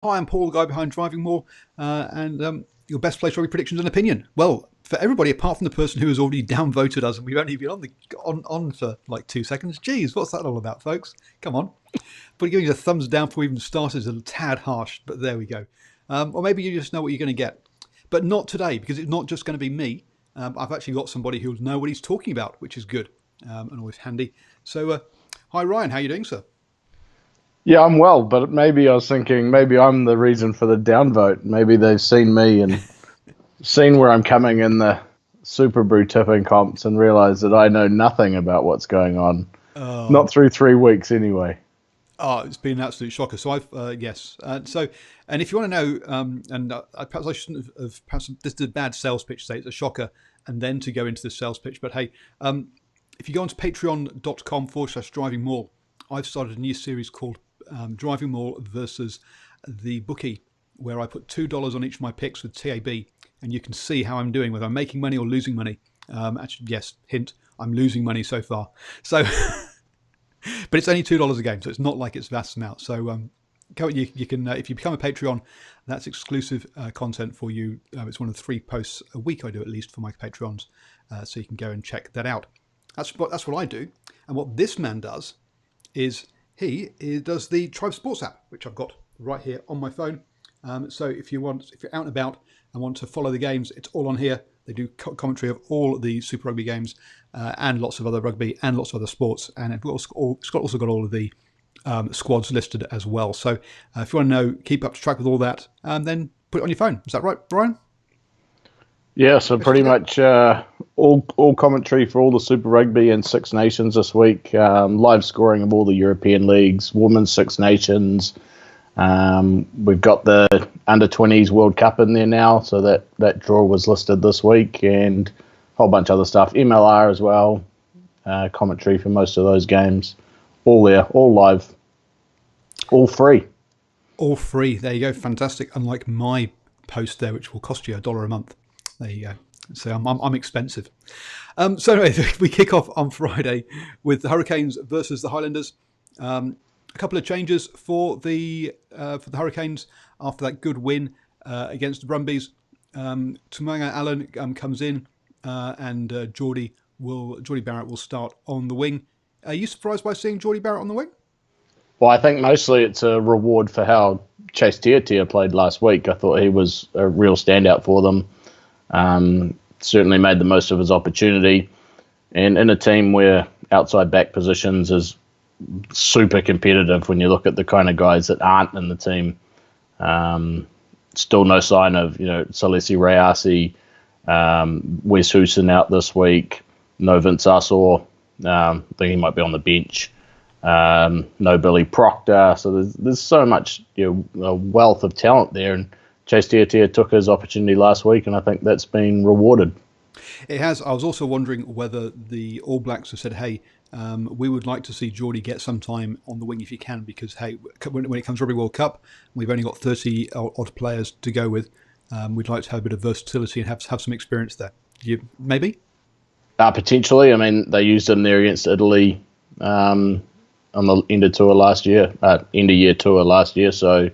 Hi, I'm Paul, the guy behind DrivingMaul, and your best place rugby predictions and opinion. Well, for everybody apart from the person who has already downvoted us, and we've only been on for like 2 seconds. Geez, what's that all about, folks? Come on, but giving you a thumbs down before we even started is a tad harsh, but there we go. Or maybe you just know what you're going to get, but not today because it's not just going to be me. I've actually got somebody who'll know what he's talking about, which is good and always handy. So, hi Ryan, how are you doing, sir? Yeah, I'm well, but maybe I was thinking maybe I'm the reason for the downvote. Maybe they've seen me and seen where I'm coming in the Super Brew tipping comps and realised that I know nothing about what's going on. Oh, Not through 3 weeks anyway. Oh, it's been an absolute shocker. So I've yes. And if you want to know, perhaps I shouldn't have. Perhaps this is a bad sales pitch. Say it's a shocker, and then to go into the sales pitch. But hey, if you go onto patreon.com/driving mall, I've started a new series called Driving Mall versus the bookie, where I put $2 on each of my picks with TAB, and you can see how I'm doing, whether I'm making money or losing money. Actually, yes, hint, I'm losing money so far. So. But it's only $2 a game, so it's not like it's vast amount. So you can if you become a Patreon, that's exclusive content for you. It's one of the 3 posts a week I do at least for my Patreons, so you can go and check that out. That's what I do, and what this man does is he does the Tribe Sports app, which I've got right here on my phone. So if you're out and about and want to follow the games, it's all on here. They do commentary of all the Super Rugby games and lots of other rugby and lots of other sports. And it's also got all of the squads listed as well. So if you want to know, keep up to track with all that, then put it on your phone. Is that right, Brian? Yeah, so pretty much all commentary for all the Super Rugby and Six Nations this week. Live scoring of all the European leagues, Women's Six Nations. We've got the Under-20s World Cup in there now, so that draw was listed this week, and a whole bunch of other stuff. MLR as well, commentary for most of those games. All there, all live, all free. All free. There you go. Fantastic. Unlike my post there, which will cost you $1 a month. There you go. So I'm expensive. So anyway, we kick off on Friday with the Hurricanes versus the Highlanders. A couple of changes for the Hurricanes after that good win against the Brumbies. Tumaga Allen comes in, and Geordie Barrett will start on the wing. Are you surprised by seeing Geordie Barrett on the wing? Well, I think mostly it's a reward for how Chase Tiatia played last week. I thought he was a real standout for them. Certainly made the most of his opportunity. And in a team where outside back positions is super competitive, when you look at the kind of guys that aren't in the team, still no sign of, Salesi Rayasi, Wes Hooson out this week, no Vince Assor, I think he might be on the bench, no Billy Proctor, so there's so much a wealth of talent there, and Chase Tiatia took his opportunity last week, and I think that's been rewarded. It has. I was also wondering whether the All Blacks have said, hey, we would like to see Geordie get some time on the wing if you can, because, hey, when it comes to Rugby World Cup, we've only got 30 odd players to go with. We'd like to have a bit of versatility and have some experience there. Maybe? Potentially. I mean, they used him there against Italy on the end of year tour last year. So,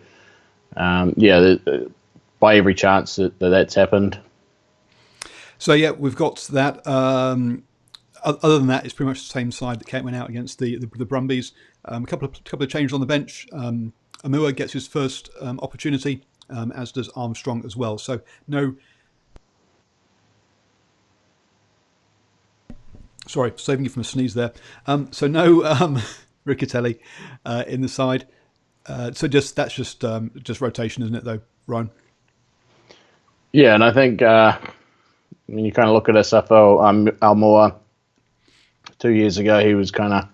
by every chance that's happened. So, yeah, we've got that. Other than that, it's pretty much the same side that went out against the Brumbies. A couple of changes on the bench. Amua gets his first opportunity, as does Armstrong as well. So no. Sorry, saving you from a sneeze there. So no Riccatelli in the side. So that's just rotation, isn't it, though, Ryan? Yeah, and I think when you kind of look at SFO, Almoa, 2 years ago, he was kind of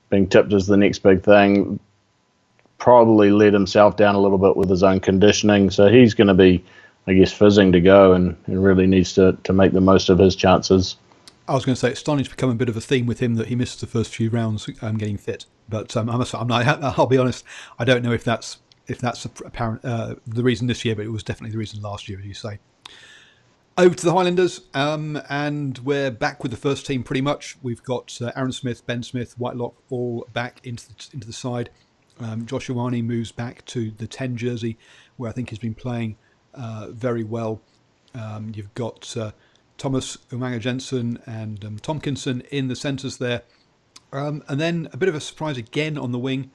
being tipped as the next big thing. Probably let himself down a little bit with his own conditioning. So he's going to be, I guess, fizzing to go and really needs to make the most of his chances. I was going to say, it's starting to become a bit of a theme with him that he misses the first few rounds getting fit. But I'll be honest, I don't know if that's apparent the reason this year, but it was definitely the reason last year, as you say. Over to the Highlanders, and we're back with the first team pretty much. We've got Aaron Smith, Ben Smith, Whitelock all back into the side. Josh Ioane moves back to the 10 jersey, where I think he's been playing very well. You've got Thomas Umaga Jensen and Tompkinson in the centres there. And then a bit of a surprise again on the wing.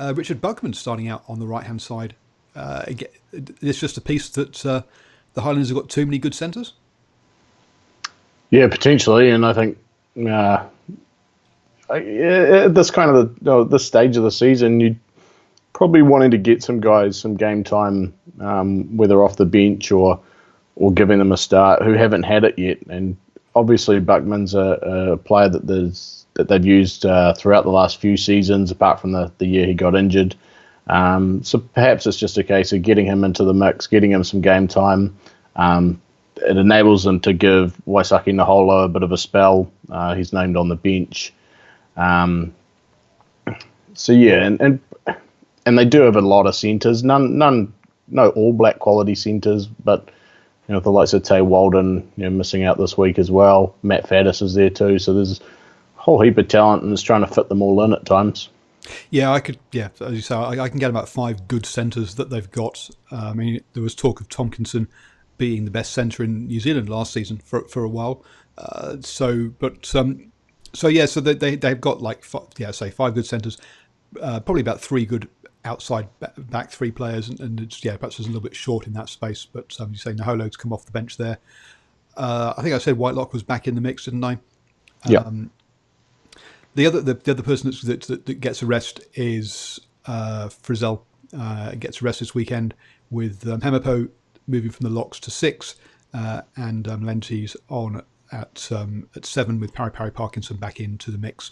Richard Bugman starting out on the right-hand side. It's just a piece that the Highlanders have got too many good centres? Yeah, potentially. And I think at this kind of this stage of the season, you'd probably wanting to get some guys some game time, whether off the bench or giving them a start, who haven't had it yet. And obviously Buckman's a player that they've used throughout the last few seasons, apart from the year he got injured. So perhaps it's just a case of getting him into the mix, getting him some game time. It enables them to give Waisake Naholo a bit of a spell. He's named on the bench. So yeah, and they do have a lot of centres. No All Black quality centres, but the likes of Tay Walden, missing out this week as well. Matt Faddis is there too. So there's a whole heap of talent, and it's trying to fit them all in at times. Yeah, as you say, I can get about 5 good centres that they've got. I mean, there was talk of Tompkinson being the best centre in New Zealand last season for a while. So they've got like 5 good centres, probably about 3 good outside back 3 players, and it's, perhaps it's a little bit short in that space. But you say Naholo's come off the bench there. I think I said Whitelock was back in the mix, didn't I? Yeah. The other person that gets a rest is Frizzell. Gets a rest this weekend with Hemapo moving from the locks to 6, and Lenties on at 7 with Parry Parkinson back into the mix.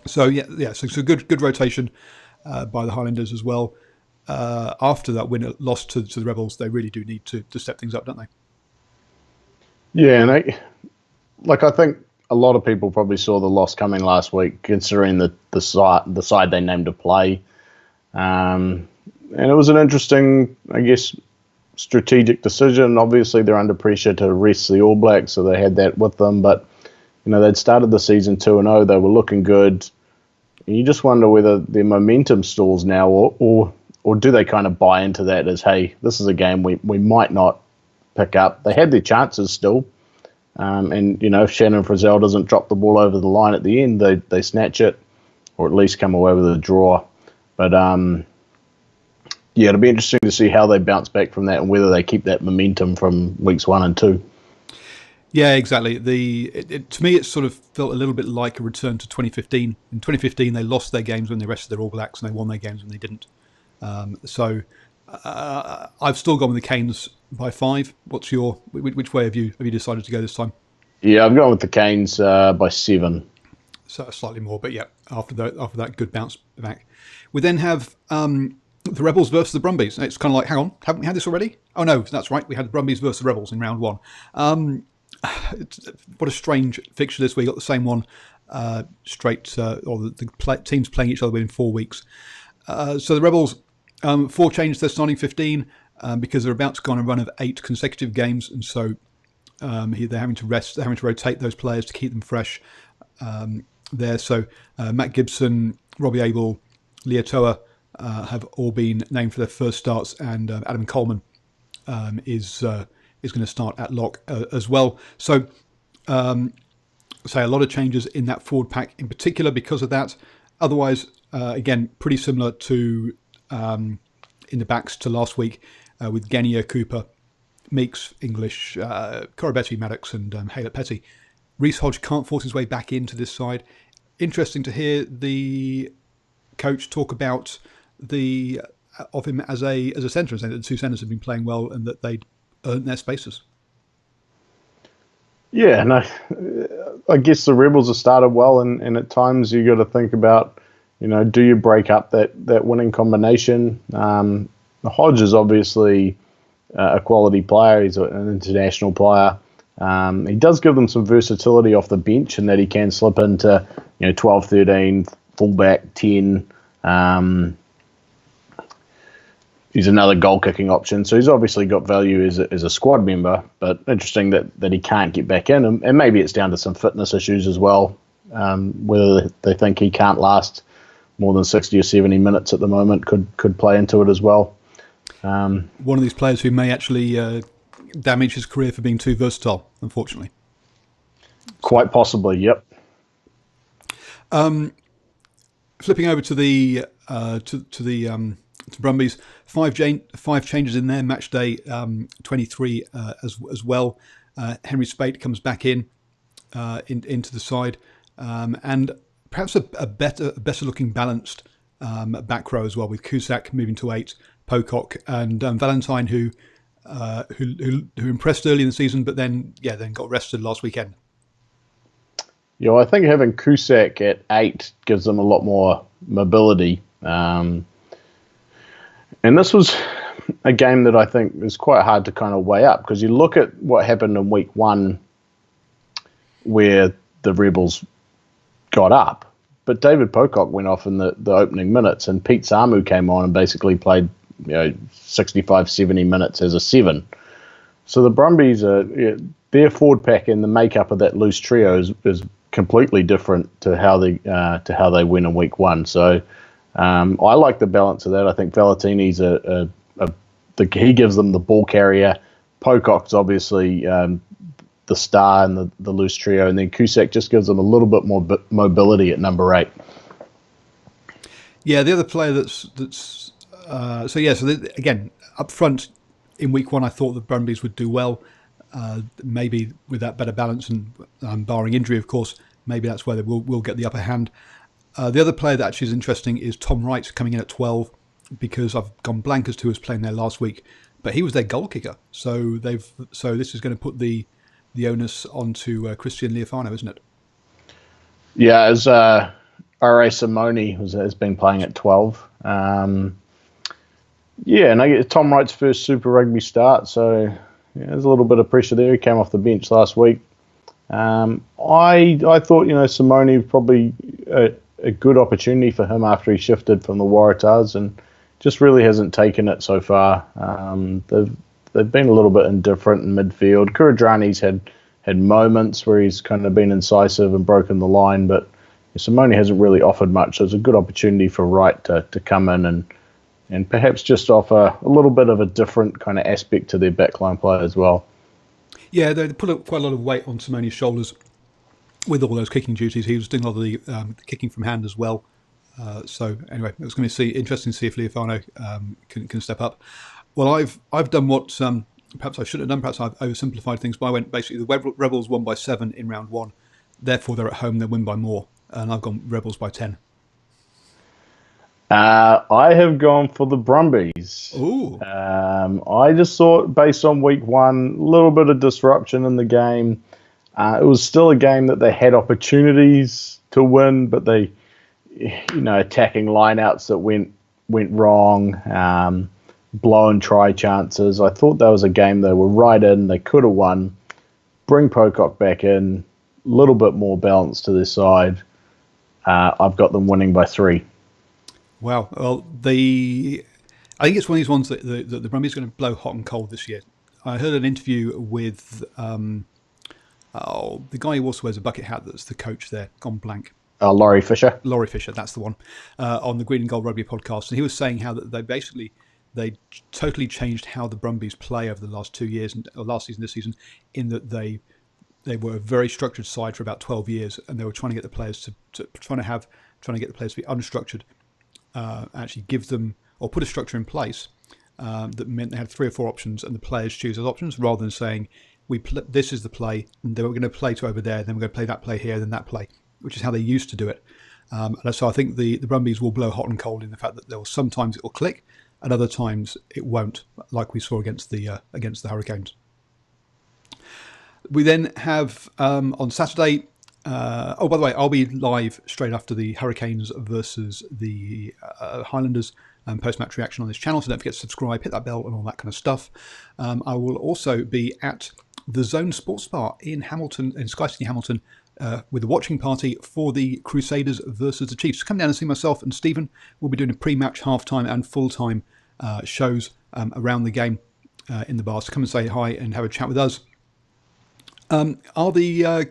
So so good rotation by the Highlanders as well. After that loss to the Rebels, they really do need to step things up, don't they? Yeah, and I think a lot of people probably saw the loss coming last week, considering the side they named to play. And it was an interesting, I guess, strategic decision. Obviously, they're under pressure to rest the All Blacks, so they had that with them. But they'd started the season 2-0. They were looking good. And you just wonder whether their momentum stalls now, or do they kind of buy into that as, hey, this is a game we might not pick up. They had their chances still. And if Shannon Frizzell doesn't drop the ball over the line at the end, they snatch it, or at least come away with a draw. But it'll be interesting to see how they bounce back from that, and whether they keep that momentum from weeks 1 and 2. Yeah, exactly. To me, it sort of felt a little bit like a return to 2015. In 2015, they lost their games when they rested their All Blacks, and they won their games when they didn't. I've still gone with the Canes by 5. Which way have you decided to go this time? Yeah, I've gone with the Canes by 7. So slightly more, but yeah, after that good bounce back, we then have the Rebels versus the Brumbies. It's kind of like, hang on, haven't we had this already? Oh no, that's right, we had the Brumbies versus the Rebels in round 1. What a strange fixture this week. Got the same one straight, or the teams playing each other within 4 weeks. So the Rebels 4 changed their starting 15 because they're about to go on a run of 8 consecutive games, and so they're having to rest. They're having to rotate those players to keep them fresh there. So Matt Gibson, Robbie Abel, Leotoa have all been named for their first starts, and Adam Coleman is going to start at lock as well. So a lot of changes in that forward pack in particular because of that. Otherwise, again, pretty similar to in the backs to last week with Genia, Cooper, Meeks, English, Corabetti, Maddox, and Haylett Petty. Reece Hodge can't force his way back into this side. Interesting to hear the coach talk about of him as a centre, and saying that the 2 centres have been playing well and that they'd earned their spaces. Yeah, no, I guess the Rebels have started well, and at times you got to think about, do you break up that winning combination? Hodge is obviously a quality player. He's an international player. He does give them some versatility off the bench, in that he can slip into 12, 13, fullback, 10. He's another goal-kicking option, so he's obviously got value as a squad member, but interesting that he can't get back in, and maybe it's down to some fitness issues as well, whether they think he can't last more than 60 or 70 minutes at the moment could play into it as well. One of these players who may actually damage his career for being too versatile, unfortunately. Quite possibly, yep. Flipping over to the to Brumbies, five changes in there. Match day 23 as well. Henry Spate comes back into the side, and perhaps a better looking balanced back row as well, with Cusack moving to 8, Pocock and Valentine, who impressed early in the season, but then got rested last weekend. Yeah, I think having Cusack at 8 gives them a lot more mobility. And this was a game that I think is quite hard to kind of weigh up, because you look at what happened in week 1 where the Rebels got up, but David Pocock went off in the opening minutes, and Pete Samu came on and basically played 65, 70 minutes as a 7. So the Brumbies, their forward pack and the makeup of that loose trio is completely different to how they win in week 1. So I like the balance of that. I think Valentini's he gives them the ball carrier. Pocock's obviously the star and the loose trio, and then Cusack just gives them a little bit more mobility at number 8. Yeah, the other player again up front in week 1, I thought the Brumbies would do well. Maybe with that better balance and barring injury, of course, maybe that's where they will get the upper hand. The other player that actually is interesting is Tom Wright coming in at 12, because I've gone blank as to who was playing there last week, but he was their goal kicker. So this is going to put the onus onto Christian Leofano, isn't it? Yeah, as R.A. Simone has been playing at 12. And I get Tom Wright's first Super Rugby start, so there's a little bit of pressure there. He came off the bench last week. I thought Simone was probably a good opportunity for him after he shifted from the Waratahs, and just really hasn't taken it so far. They've been a little bit indifferent in midfield. Kuridrani's had moments where he's kind of been incisive and broken the line, but Simone hasn't really offered much. So it's a good opportunity for Wright to come in and perhaps just offer a little bit of a different kind of aspect to their backline play as well. Yeah, they put up quite a lot of weight on Simone's shoulders with all those kicking duties. He was doing a lot of the kicking from hand as well. So anyway, it's going to be interesting to see if Leofano can step up. Well, I've done what perhaps I shouldn't have done. Perhaps I've oversimplified things, but I went basically the Rebels won by 7 in round 1. Therefore, they're at home. They win by more, and I've gone Rebels by 10. I have gone for the Brumbies. Ooh. I just thought, based on week 1, a little bit of disruption in the game. It was still a game that they had opportunities to win, but they, attacking lineouts that went wrong, blown try chances. I thought that was a game they were right in. They could have won. Bring Pocock back in, a little bit more balance to their side. I've got them winning by 3. Wow. Well, I think it's one of these ones that the Brumbies are going to blow hot and cold this year. I heard an interview with the guy who also wears a bucket hat that's the coach there, gone blank. Laurie Fisher. Laurie Fisher, that's the one, on the Green and Gold Rugby podcast. And he was saying how that they totally changed how the Brumbies play over the last 2 years, or last season, this season, in that they were a very structured side for about 12 years, and they were trying to get the players to get the players to be unstructured. Actually give them or put a structure in place that meant they had 3 or 4 options, and the players choose those options rather than saying this is the play, and they were going to play to over there, then we're going to play that play here, then that play, which is how they used to do it. And so I think the Brumbies will blow hot and cold in the fact that there will sometimes it will click, and other times it won't, like we saw against the Hurricanes. We then have on Saturday. By the way, I'll be live straight after the Hurricanes versus the Highlanders post-match reaction on this channel, so don't forget to subscribe, hit that bell and all that kind of stuff. I will also be at the Zone Sports Bar in Hamilton, in Sky City, Hamilton, with a watching party for the Crusaders versus the Chiefs. Come down and see myself and Stephen. We'll be doing a pre-match, half-time and full-time shows around the game in the bar, so come and say hi and have a chat with us. Are the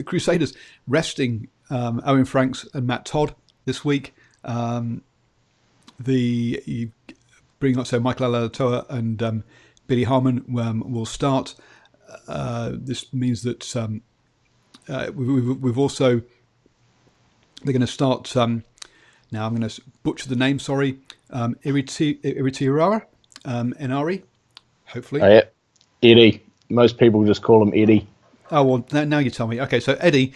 Crusaders resting Owen Franks and Matt Todd this week? You bring up, so Michael Alatoa and Billy Harmon will start. This means that we've also, they're going to start, now I'm going to butcher the name, sorry, Iritiara, Enari, hopefully. Oh, yeah. Eddie. Most people just call him Eddie. Oh, well, now you tell me. Okay, so Eddie,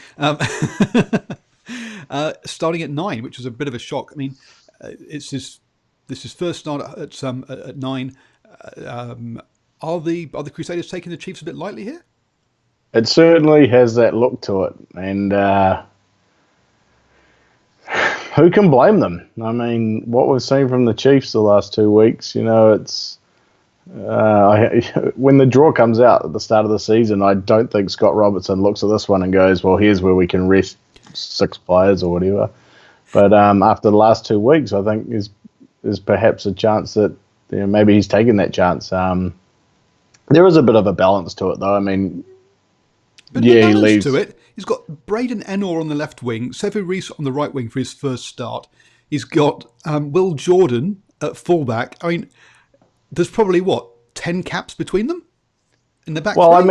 starting at 9, which was a bit of a shock. I mean, this is first start at 9. Are the Crusaders taking the Chiefs a bit lightly here? It certainly has that look to it, and who can blame them? I mean, what we've seen from the Chiefs the last 2 weeks, it's when the draw comes out at the start of the season, I don't think Scott Robertson looks at this one and goes, well, here's where we can rest 6 players or whatever. But after the last 2 weeks, I think there's perhaps a chance that maybe he's taken that chance. There is a bit of a balance to it, though. I mean, but yeah, he leaves to it. He's got Braden Enor on the left wing, Sevu Reese on the right wing for his first start. He's got Will Jordan at fullback. I mean, there's probably 10 caps between them in the back. Well, I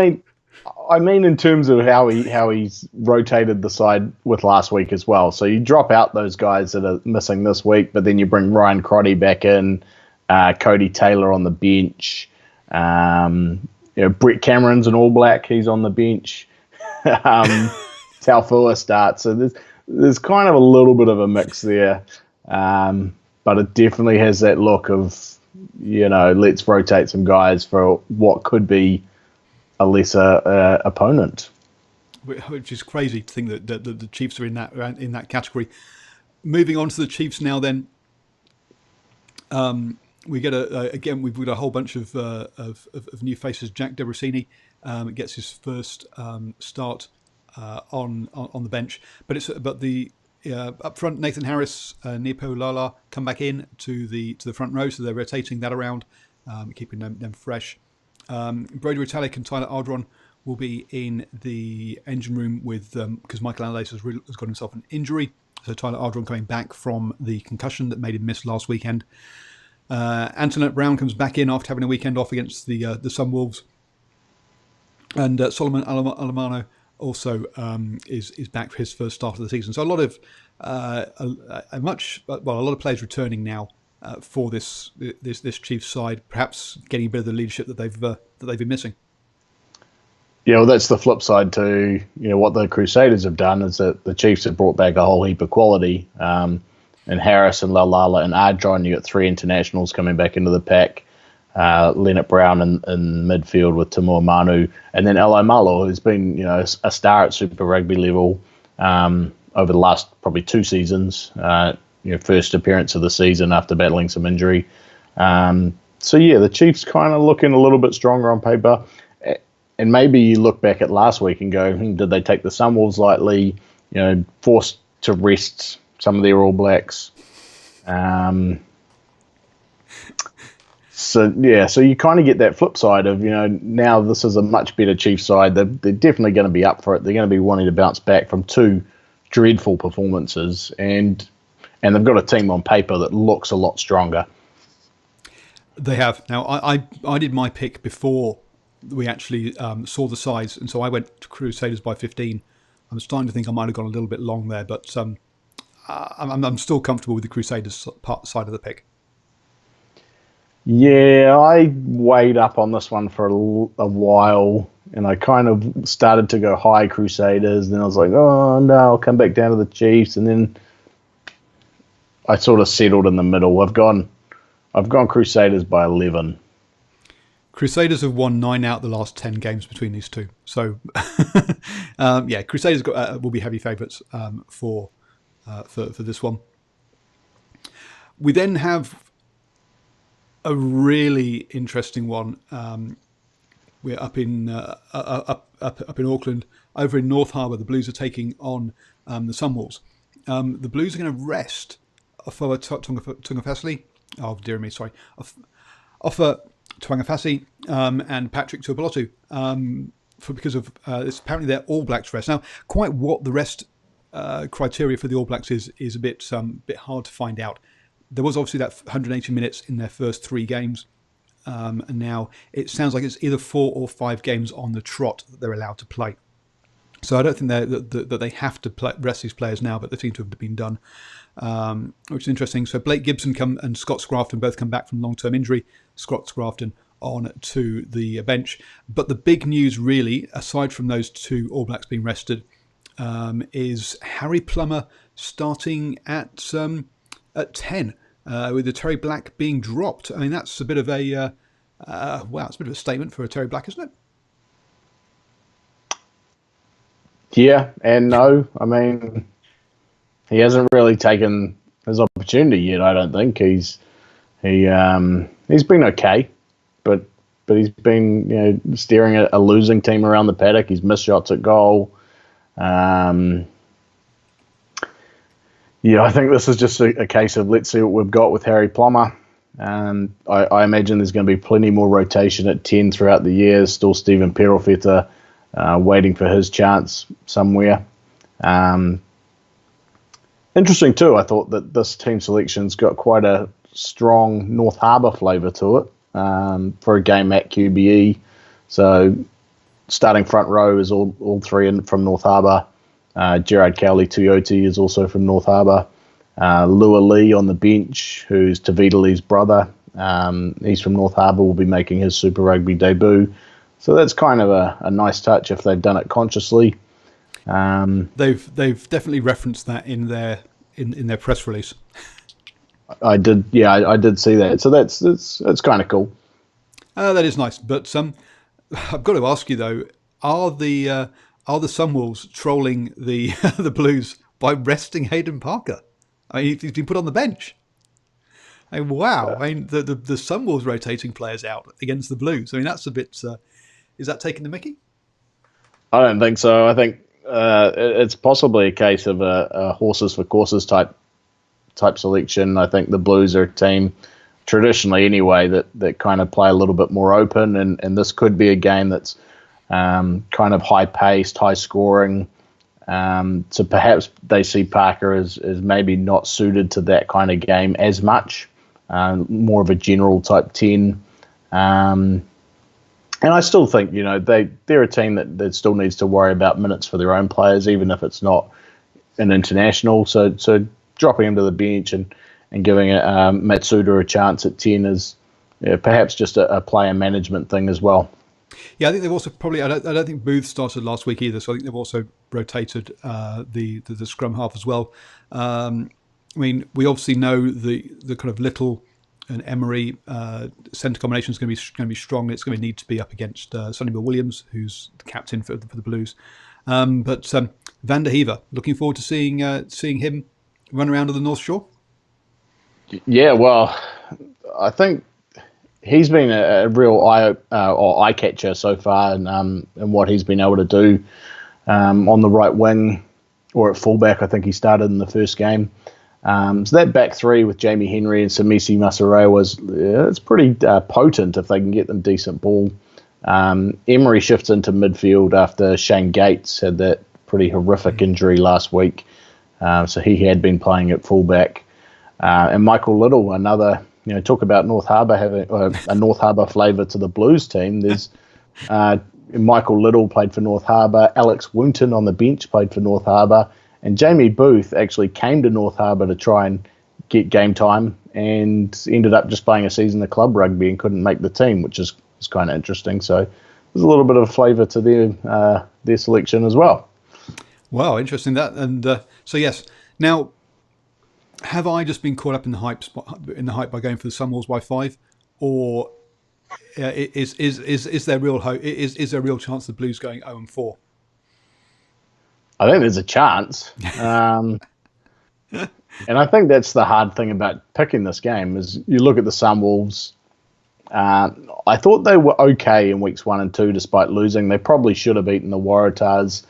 mean, in terms of how he's rotated the side with last week as well. So you drop out those guys that are missing this week, but then you bring Ryan Crotty back in, Cody Taylor on the bench. Brett Cameron's an All Black; he's on the bench. Taufua starts, so there's kind of a little bit of a mix there, but it definitely has that look of let's rotate some guys for what could be a lesser opponent. Which is crazy to think that the Chiefs are in that category. Moving on to the Chiefs now, then. We get we've got a whole bunch of new faces. Jack Debrasini gets his first start on the bench, but the up front, Nathan Harris, Nepo Lala come back in to the front row, so they're rotating that around, keeping them fresh. Brody Retallick and Tyler Ardron will be in the engine room with because Michael Allardyce has got himself an injury, so Tyler Ardron coming back from the concussion that made him miss last weekend. Antoinette Brown comes back in after having a weekend off against the Sunwolves, and Solomon Alamano also is back for his first start of the season. So a lot of a lot of players returning now for this Chiefs side, perhaps getting a bit of the leadership that they've been missing. Yeah, well, that's the flip side to what the Crusaders have done is that the Chiefs have brought back a whole heap of quality. And Harris and Lalala and Ardron, you got 3 internationals coming back into the pack. Leonard Brown in midfield with Timur Manu, and then Elo Malo, who's been a star at Super Rugby level over the last probably 2 seasons. First appearance of the season after battling some injury. So yeah, the Chiefs kind of looking a little bit stronger on paper. And maybe you look back at last week and go, did they take the Sunwolves lightly? Forced to rest some of their All Blacks. So you kind of get that flip side of, now this is a much better Chiefs side. They're definitely going to be up for it. They're going to be wanting to bounce back from 2 dreadful performances, and they've got a team on paper that looks a lot stronger. They have. Now, I did my pick before we actually saw the sides, and so I went to Crusaders by 15. I'm starting to think I might have gone a little bit long there, but I'm still comfortable with the Crusaders side of the pick. Yeah, I weighed up on this one for a while, and I kind of started to go high Crusaders, and then I was like, oh no, I'll come back down to the Chiefs, and then I sort of settled in the middle. I've gone Crusaders by 11. Crusaders have won 9 out of the last 10 games between these two, so Crusaders will be heavy favourites for this one. We then have a really interesting one. We're up in Auckland. Over in North Harbour, the Blues are taking on the Sunwolves. The Blues are going to rest Offa Tungafasili. Oh dear me, sorry. Offa Tungafasili and Patrick Tuipulotu because of it's apparently their All Blacks rest. Now, quite what the rest criteria for the All Blacks is a bit hard to find out. There was obviously that 180 minutes in their first 3 games, and now it sounds like it's either 4 or 5 games on the trot that they're allowed to play. So I don't think that they have to rest these players now, but they seem to have been done, which is interesting. So Blake Gibson and Scott Scrafton both come back from long-term injury. Scott Scrafton on to the bench. But the big news, really, aside from those 2 All Blacks being rested, is Harry Plummer starting at 10, with the Terry Black being dropped. I mean, that's a bit of a it's a bit of a statement for a Terry Black, isn't it? Yeah and no. I mean, he hasn't really taken his opportunity yet. I don't think he's been okay, but he's been steering a losing team around the paddock. He's missed shots at goal. I think this is just a case of let's see what we've got with Harry Plummer. I imagine there's going to be plenty more rotation at 10 throughout the year. Still Stephen Perofeta waiting for his chance somewhere. Interesting too, I thought that this team selection's got quite a strong North Harbour flavour to it for a game at QBE. So starting front row is all 3 from North Harbour. Gerard Cowley-Tuioti is also from North Harbour. Lua Lee on the bench, who's Tavita Lee's brother. He's from North Harbour, will be making his Super Rugby debut. So that's kind of a nice touch if they've done it consciously. They've definitely referenced that in their press release. I did see that. So that's kind of cool. That is nice, but I've got to ask you though: are the Sunwolves trolling the the Blues by resting Hayden Parker? I mean, he's been put on the bench. I mean, wow! I mean, the Sunwolves rotating players out against the Blues. I mean, that's a bit. Is that taking the mickey? I don't think so. I think it's possibly a case of a horses for courses type selection. I think the Blues are a team, traditionally anyway, that kind of play a little bit more open, and this could be a game that's kind of high paced, high scoring. So perhaps they see Parker as maybe not suited to that kind of game as much, more of a general type 10. And I still think, they're a team that still needs to worry about minutes for their own players, even if it's not an international. So dropping him to the bench and giving Matsuda a chance at 10 is perhaps just a player management thing as well. Yeah, I think they've also probably. I don't think Booth started last week either, so I think they've also rotated the scrum half as well. I mean, we obviously know the kind of Little and Emery centre combination is going to be strong. It's going to need to be up against Sonny Bill Williams, who's the captain for the Blues. But Van der Heever, looking forward to seeing him run around to the North Shore. Yeah, well, I think he's been a real eye catcher so far, and what he's been able to do on the right wing or at fullback. I think he started in the first game. So that back 3 with Jamie Henry and Samisi Masare it's pretty potent if they can get them decent ball. Emery shifts into midfield after Shane Gates had that pretty horrific injury last week. So he had been playing at fullback. And Michael Little, another, talk about North Harbour having a North Harbour flavour to the Blues team. There's Michael Little played for North Harbour. Alex Woonton on the bench played for North Harbour. And Jamie Booth actually came to North Harbour to try and get game time and ended up just playing a season of club rugby and couldn't make the team, which is kind of interesting. So there's a little bit of flavour to their selection as well. Wow, interesting that. And so yes, now have I just been caught up in the hype by going for the Sunwolves by 5, or is there real hope? Is there a real chance the Blues going 0-4? I think there's a chance. And I think that's the hard thing about picking this game is you look at the Sunwolves. I thought they were okay in weeks 1 and 2 despite losing. They probably should have beaten the Waratahs.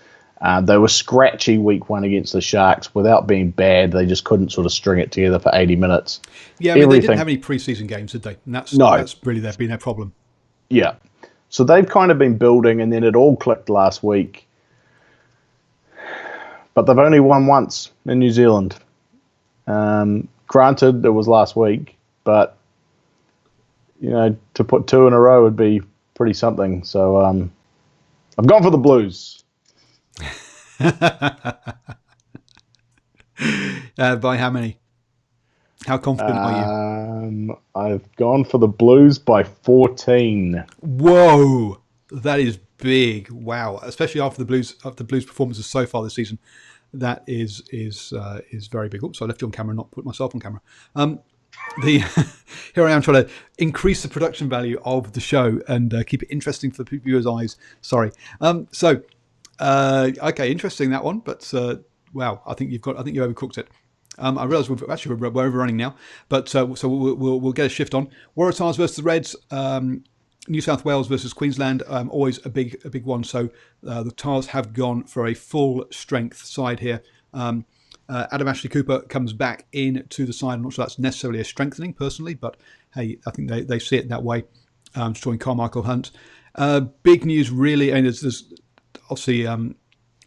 They were scratchy week 1 against the Sharks without being bad. They just couldn't sort of string it together for 80 minutes. Yeah, I mean, they didn't have any preseason games, did they? And that's really been their problem. Yeah. So they've kind of been building, and then it all clicked last week. but they've only won once in New Zealand. Granted, it was last week, but to put 2 in a row would be pretty something. So I've gone for the Blues. By how many? How confident are you? I've gone for the Blues by 14. Whoa, that is big! Wow, especially after the Blues performances so far this season, that is very big. Oops, I left you on camera, not put myself on camera. Here I am trying to increase the production value of the show and keep it interesting for the viewers' eyes. Sorry. Okay, interesting that one, but wow, I think you overcooked it. I realise we're overrunning now, but so we'll get a shift on. Waratahs versus the Reds, New South Wales versus Queensland, always a big one. So the Tars have gone for a full strength side here. Adam Ashley Cooper comes back into the side. I'm not sure that's necessarily a strengthening personally, but hey, I think they see it that way. Join Carmichael Hunt. Big news, really, and there's obviously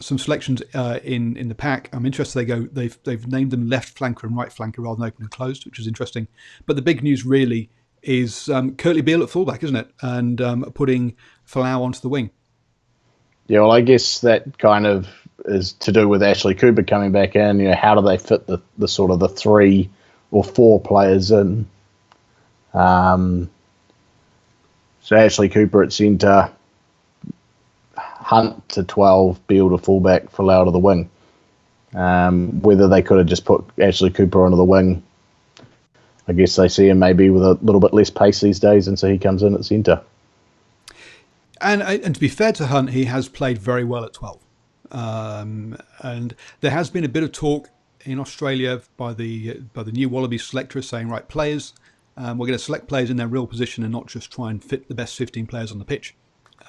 some selections in the pack. I'm interested. They've named them left flanker and right flanker rather than open and closed, which is interesting. But the big news really is Curtly Beale at fullback, isn't it? And putting Folau onto the wing. Yeah, well, I guess that kind of is to do with Ashley Cooper coming back in. How do they fit the sort of the 3 or 4 players in? So Ashley Cooper at centre, Hunt to 12, Beale to fullback, Folau to the wing. Whether they could have just put Ashley Cooper onto the wing, I guess they see him maybe with a little bit less pace these days, and so he comes in at centre. And to be fair to Hunt, he has played very well at 12. And there has been a bit of talk in Australia by the new Wallabies selectors saying, right, players, we're going to select players in their real position and not just try and fit the best 15 players on the pitch.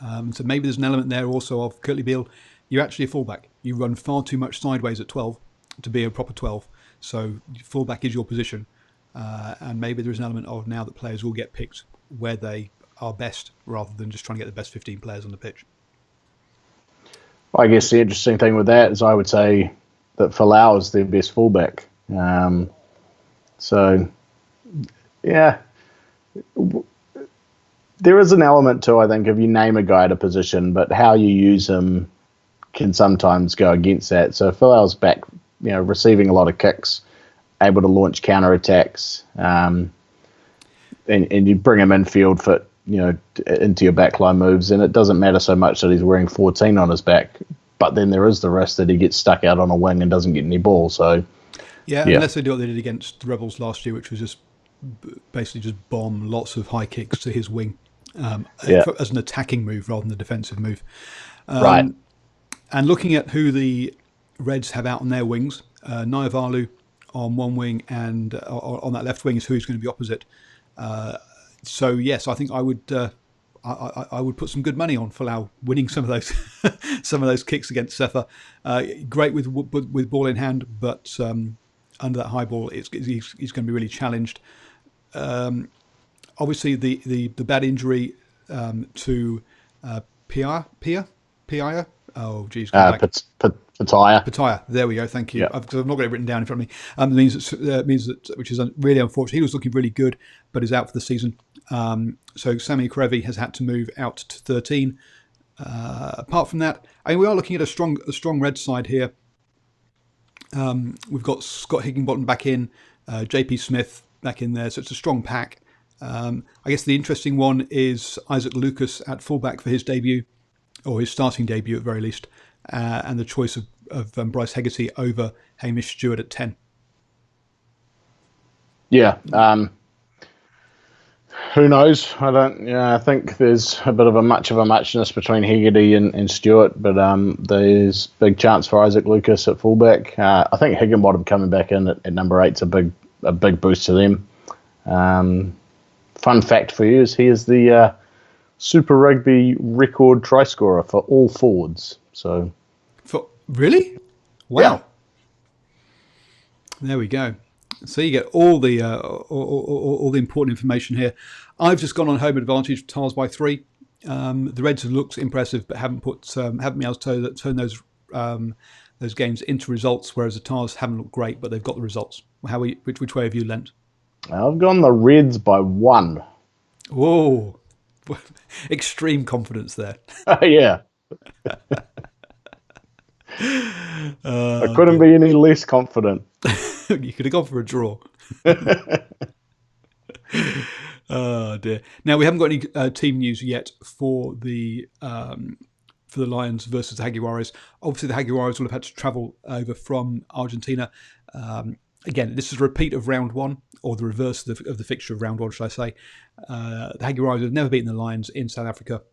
So maybe there's an element there also of Curtly Beale. You're actually a fullback. You run far too much sideways at 12 to be a proper 12. So fullback is your position. And maybe there's an element of now that players will get picked where they are best rather than just trying to get the best 15 players on the pitch. I guess the interesting thing with that is I would say that Folau is their best fullback. So, yeah, there is an element to, I think, if you name a guy at a position, but how you use him can sometimes go against that. So Folau's back, receiving a lot of kicks, able to launch counter-attacks, and you bring him in field fit, into your backline moves, and it doesn't matter so much that he's wearing 14 on his back, but then there is the risk that he gets stuck out on a wing and doesn't get any ball. So yeah, unless they do what they did against the Rebels last year, which was just basically just bomb lots of high kicks to his wing as an attacking move rather than a defensive move. Right. And looking at who the Reds have out on their wings, Naivalu on one wing and on that left wing is who he's going to be opposite. So yes, I think I would put some good money on Folau winning some of those kicks against Sefa. Great with ball in hand, but under that high ball, he's going to be really challenged. Obviously, the bad injury to Pia. Oh, geez. Pataya. There we go. Thank you. Because I've not got it written down in front of me. Means that, which is really unfortunate. He was looking really good, but is out for the season. So Sammy Karevi has had to move out to 13. Apart from that, we are looking at a strong red side here. We've got Scott Higginbottom back in, JP Smith back in there, so it's a strong pack. I guess the interesting one is Isaac Lucas at fullback for his debut, or his starting debut at very least, and the choice of Bryce Hegarty over Hamish Stewart at 10. Yeah. Who knows? I think there's a bit of a muchness between Hegarty and Stewart, but there's big chance for Isaac Lucas at fullback. I think Higginbottom coming back in at number 8's a big boost to them. Fun fact for you is he is the Super Rugby record try scorer for all forwards. So, really? Wow. Yeah. There we go. So you get all the important information here. I've just gone on home advantage, Tars by 3. The Reds have looked impressive, but haven't been able to turn those games into results, whereas the Tars haven't looked great, but they've got the results. Which way have you lent? I've gone the Reds by 1. Whoa, extreme confidence there. Yeah. I couldn't be any less confident. You could have gone for a draw. Oh dear. Now we haven't got any team news yet for the Lions versus the Jaguares. Obviously, the Jaguares will have had to travel over from Argentina. Again, this is a repeat of round 1, or the reverse of the fixture of round 1, should I say. The Jaguares have never beaten the Lions in South Africa.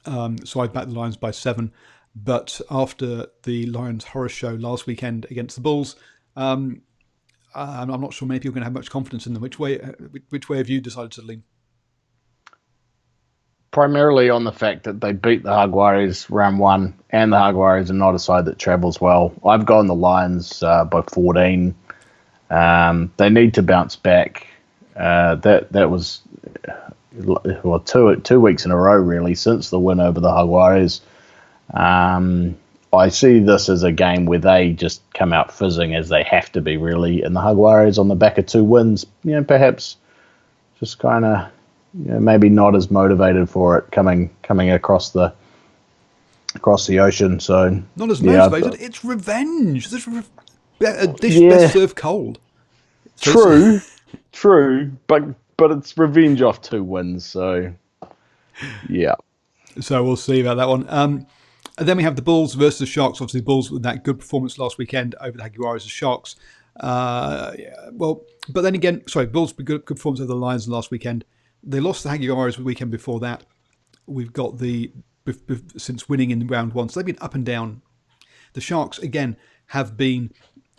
So I backed the Lions by 7. But after the Lions horror show last weekend against the Bulls, I'm not sure many people are going to have much confidence in them. Which way have you decided to lean? Primarily on the fact that they beat the Jaguares round 1, and the Jaguares are not a side that travels well. I've gone the Lions by 14. They need to bounce back. That was 2 weeks in a row, really, since the win over the Jaguares. I see this as a game where they just come out fizzing, as they have to be, really. And the Jaguares, on the back of 2 wins, perhaps just kind of, maybe not as motivated for it coming across the ocean. So not as motivated. It's revenge. This a dish best served cold. So true, but it's revenge off 2 wins. So yeah. So we'll see about that one. And then we have the Bulls versus the Sharks. Obviously, the Bulls with that good performance last weekend over the Jaguares and Sharks. But then again, Bulls good performance over the Lions last weekend. They lost the Jaguares the weekend before that. We've got since winning in round 1, so they've been up and down. The Sharks again have been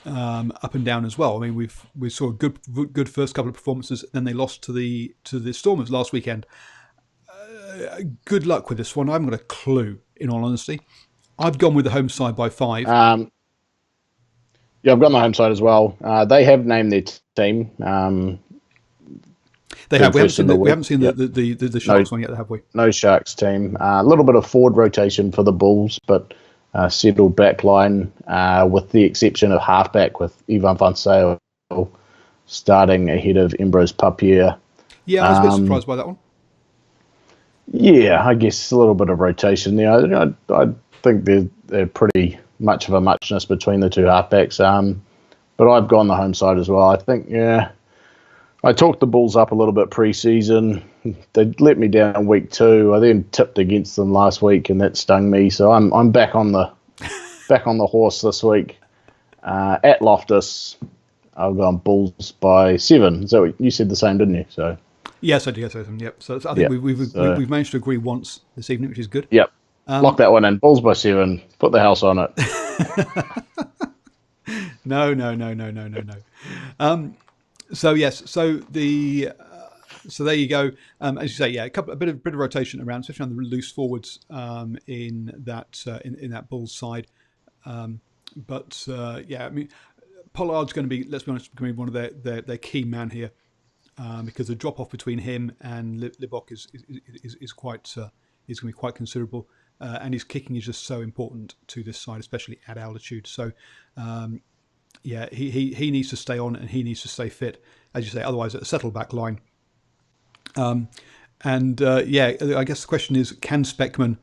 up and down as well. I mean, we saw a good first couple of performances, then they lost to the Stormers last weekend. Good luck with this one. I haven't got a clue, in all honesty. I've gone with the home side by 5. Yeah, I've gone the home side as well. They have named their team. They have. We haven't seen the Sharks one yet, have we? No Sharks team. A little bit of forward rotation for the Bulls, but settled back line, with the exception of halfback, with Ivan Van Sale starting ahead of Ambrose Papier. Yeah, I was a bit surprised by that one. Yeah, I guess a little bit of rotation there. I think they're pretty much of a muchness between the 2 halfbacks. But I've gone the home side as well. I think, I talked the Bulls up a little bit pre-season. They let me down week 2. I then tipped against them last week, and that stung me. So I'm back on the horse this week. At Loftus, I've gone Bulls by 7. Is that what you said? The same, didn't you? So. Yes, I did. Yep. So I think we've managed to agree once this evening, which is good. Yep. Lock that one in. Bulls by 7. Put the house on it. No. So yes. So there you go. As you say, a bit of rotation around, especially on the loose forwards in that Bulls side. I mean, Pollard's going to be, let's be honest, going to be one of their key man here. Because the drop off between him and Libok is going to be quite considerable, and his kicking is just so important to this side, especially at altitude. So, he needs to stay on, and he needs to stay fit, as you say. Otherwise, a settled back line. I guess the question is, can Speckman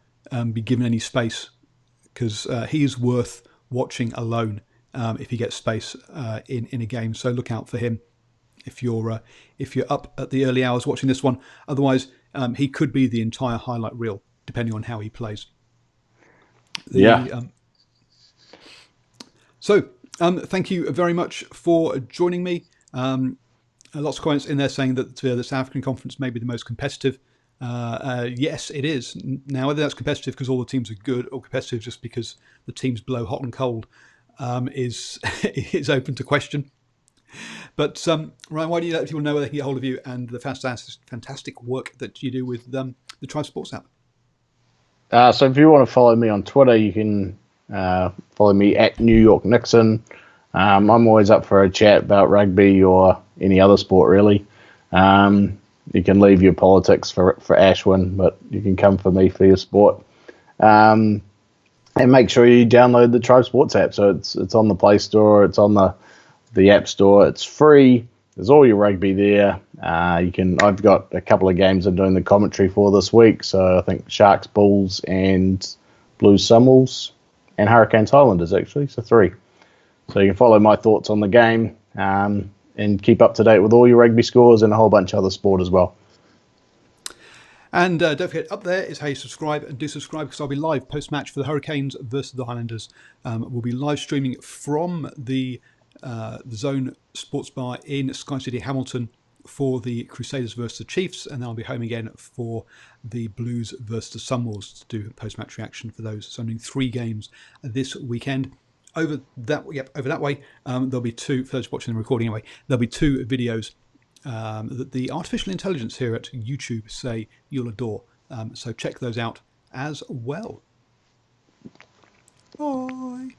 be given any space? Because he's worth watching alone if he gets space in a game. So look out for him. If you're up at the early hours watching this one. Otherwise, he could be the entire highlight reel, depending on how he plays. So, thank you very much for joining me. Lots of comments in there saying that the South African Conference may be the most competitive. Yes, it is. Now, whether that's competitive because all the teams are good or competitive just because the teams blow hot and cold is open to question. But Ryan, why don't you let people know where they can get hold of you and the fantastic work that you do with the Tribe Sports app? So if you want to follow me on Twitter, you can follow me at New York Nixon. I'm always up for a chat about rugby or any other sport, really. You can leave your politics for Ashwin, but you can come for me for your sport. And make sure you download the Tribe Sports app. So it's on the Play Store, it's on the App Store. It's free. There's all your rugby there. I've got a couple of games I'm doing the commentary for this week. So I think Sharks, Bulls, and Blues, Sunwolves, and Hurricanes, Highlanders actually. So 3. So you can follow my thoughts on the game and keep up to date with all your rugby scores and a whole bunch of other sport as well. And don't forget, up there is how you subscribe, and do subscribe because I'll be live post-match for the Hurricanes versus the Highlanders. We'll be live streaming from the Zone Sports Bar in Sky City, Hamilton, for the Crusaders versus the Chiefs, and then I'll be home again for the Blues versus the Sunwolves to do post-match reaction for those. So I'm doing 3 games this weekend. Over that way, there'll be 2, for those watching the recording anyway, there'll be 2 videos that the artificial intelligence here at YouTube say you'll adore. So check those out as well. Bye.